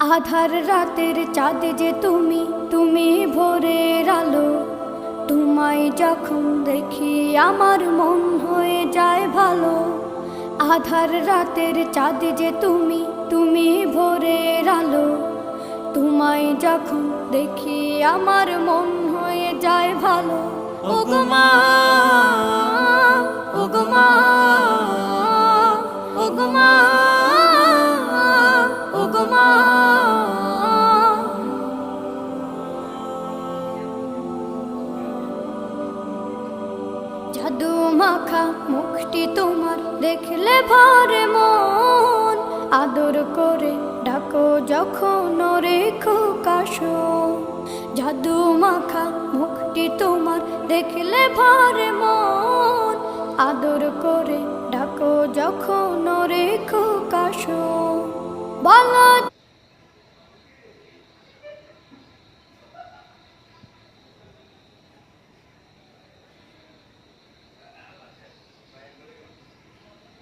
আধার রাতের চাঁদ যে তুমি, তুমি ভোরের আলো। তোমায় যখন দেখি আমার মন হয়ে যায় ভালো। আধার রাতের চাঁদ যে তুমি, তুমি ভোরের আলো। তোমায় যখন দেখি আমার মন হয়ে যায় ভালো। ওগো মা, ওগো মা, ওগো মা, ওগো মা। জাদু মাখা মুখটি তোমার দেখলে ভরে মন। আদর করে ডাকো যখন রেখো কাশো। জাদু মাখা মুখটি তোমার দেখলে ভরে মন। আদর করে ডাকো যখন রেখো কাশো। বলো